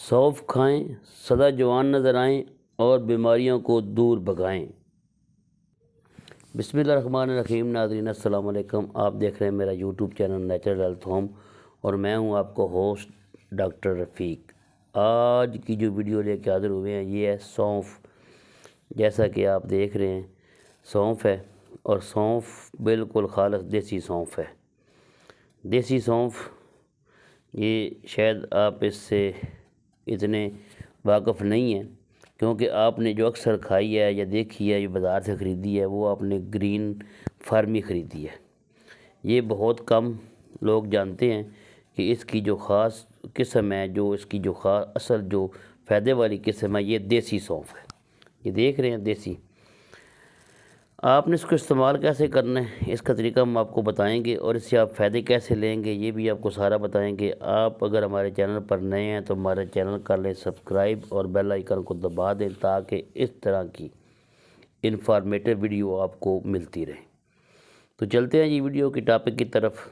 सौंफ खाएं, सदा जवान नज़र आएं और बीमारियों को दूर भगाएं। बिस्मिल्लाहिर्रहमानिर्रहीम। नाज़रीन अस्सलाम वालेकुम। आप देख रहे हैं मेरा YouTube channel natural health home और मैं हूं आपका होस्ट डॉक्टर रफ़ीक। आज की जो वीडियो लेके हाज़िर हुए हैं ये है सौंफ। जैसा कि आप देख रहे हैं सौंफ है और सौंफ बिल्कुल खालिस देसी सौंफ है। देसी सौंफ ये शायद आप इससे इतने वाक़फ़ नहीं हैं क्योंकि आपने जो अक्सर खाई है या देखी है, जो बाज़ार से ख़रीदी है, वो आपने ग्रीन फार्मी ख़रीदी है। ये बहुत कम लोग जानते हैं कि इसकी जो ख़ास किस्म है, जो इसकी जो ख़ास असल जो फ़ायदे वाली किस्म है, ये देसी सौंफ है। ये देख रहे हैं देसी। आपने इसको इस्तेमाल कैसे करना है, इसका तरीका हम आपको बताएंगे और इससे आप फ़ायदे कैसे लेंगे ये भी आपको सारा बताएंगे। आप अगर हमारे चैनल पर नए हैं तो हमारे चैनल कर लें सब्सक्राइब और बेल आइकन को दबा दें ताकि इस तरह की इन्फॉर्मेटिव वीडियो आपको मिलती रहे। तो चलते हैं ये वीडियो की टॉपिक की तरफ।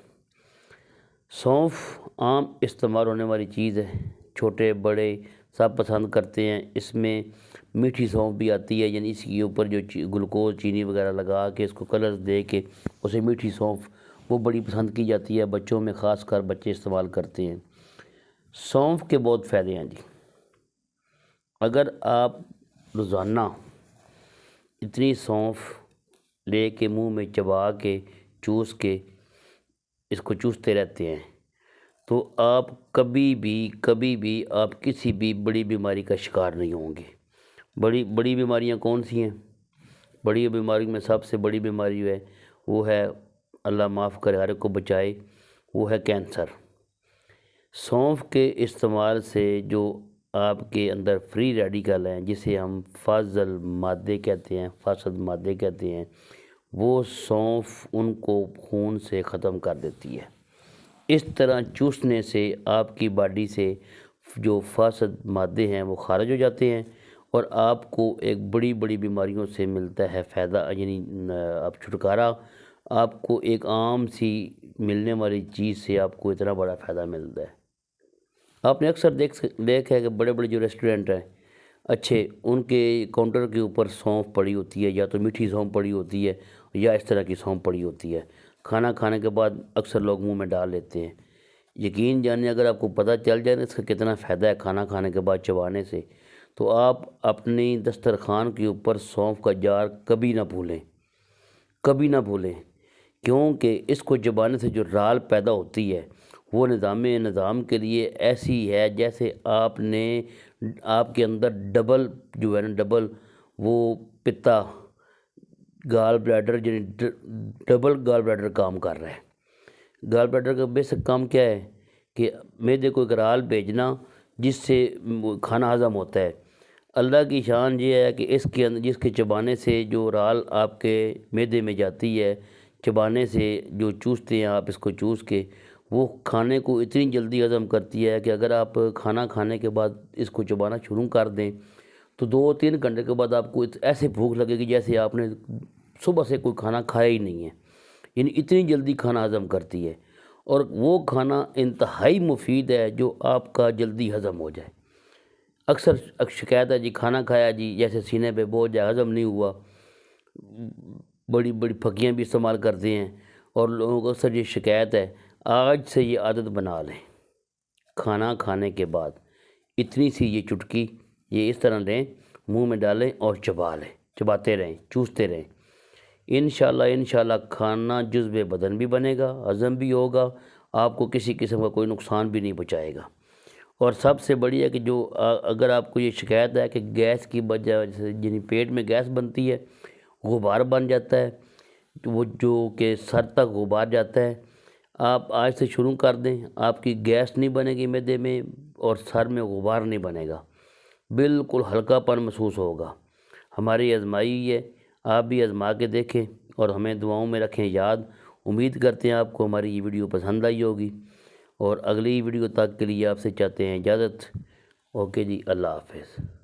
सौंफ आम इस्तेमाल होने वाली चीज़ है, छोटे बड़े सब पसंद करते हैं। इसमें मीठी सौंफ भी आती है, यानी इसके ऊपर जो ग्लूकोज चीनी वगैरह लगा के इसको कलर्स दे के उसे मीठी सौंफ वो बड़ी पसंद की जाती है। बच्चों में ख़ास कर बच्चे इस्तेमाल करते हैं। सौंफ के बहुत फ़ायदे हैं जी। अगर आप रोज़ाना इतनी सौंफ ले के मुँह में चबा के चूस के इसको चूसते रहते हैं तो आप कभी भी आप किसी भी बड़ी बीमारी का शिकार नहीं होंगे। बड़ी बीमारियां कौन सी हैं? बड़ी बीमारी में सबसे बड़ी बीमारी है वो है, अल्लाह माफ़ करे हर एक को बचाए, वो है कैंसर। सौंफ के इस्तेमाल से जो आपके अंदर फ्री रेडिकल हैं, जिसे हम फाजल मादे कहते हैं, फासद मादे कहते हैं, वो सौंफ उनको खून से ख़त्म कर देती है। इस तरह चूसने से आपकी बॉडी से जो फासद मादे हैं वो खारिज हो जाते हैं और आपको एक बड़ी बीमारियों से मिलता है फ़ायदा, यानी आप छुटकारा। आपको एक आम सी मिलने वाली चीज़ से आपको इतना बड़ा फ़ायदा मिलता है। आपने अक्सर देखा है कि बड़े जो रेस्टोरेंट हैं अच्छे, उनके काउंटर के ऊपर सौंफ पड़ी होती है, या तो मीठी सौंफ पड़ी होती है या इस तरह की सौंफ पड़ी होती है। खाना खाने के बाद अक्सर लोग मुंह में डाल लेते हैं। यकीन जानिए, अगर आपको पता चल जाए ना इसका कितना फ़ायदा है खाना खाने के बाद चबाने से, तो आप अपनी दस्तरखान के ऊपर सौंफ का जार कभी ना भूलें, क्योंकि इसको चबाने से जो राल पैदा होती है वो निज़ाम के लिए ऐसी है जैसे आपके अंदर डबल जो है ना, डबल वो पित्ता गाल ब्लैडर, यानी डबल गाल ब्लैडर काम कर रहा है। गाल ब्लैडर का बेसिक काम क्या है कि मैदे को एक राल भेजना जिससे खाना हज़म होता है। अल्लाह की शान ये है कि इसके अंदर जिसके चबाने से जो राल आपके मैदे में जाती है, चबाने से जो चूसते हैं आप इसको चूस के, वो खाने को इतनी जल्दी हज़म करती है कि अगर आप खाना खाने के बाद इसको चबाना शुरू कर दें तो 2-3 घंटे के बाद आपको ऐसे भूख लगेगी जैसे आपने सुबह से कोई खाना खाया ही नहीं है। यानी इतनी जल्दी खाना हज़म करती है और वो खाना इंतहाई मुफीद है जो आपका जल्दी हज़म हो जाए। अक्सर शिकायत है जी, खाना खाया जी जैसे सीने पे बोझ है, हज़म नहीं हुआ। बड़ी फकियाँ भी इस्तेमाल करते हैं और लोगों को अक्सर ये शिकायत है। आज से ये आदत बना लें, खाना खाने के बाद इतनी सी ये चुटकी ये इस तरह लें, मुंह में डालें और चबाते रहें, चूसते रहें। इंशाल्लाह खाना जुज़्व बदन भी बनेगा, हज़म भी होगा, आपको किसी किस्म का कोई नुकसान भी नहीं पहुँचाएगा। और सबसे बड़ी है कि जो अगर आपको ये शिकायत है कि गैस की वजह से यानी पेट में गैस बनती है, गुबार बन जाता है, तो वो जो कि सर तक गुबार जाता है, आप आज से शुरू कर दें, आपकी गैस नहीं बनेगी मैदे में और सर में गुबार नहीं बनेगा, बिल्कुल हल्कापन महसूस होगा। हमारी आजमाई है, आप भी आजमा के देखें और हमें दुआओं में रखें याद। उम्मीद करते हैं आपको हमारी ये वीडियो पसंद आई होगी और अगली वीडियो तक के लिए आपसे चाहते हैं इजाज़त। ओके जी, अल्लाह हाफ़िज़।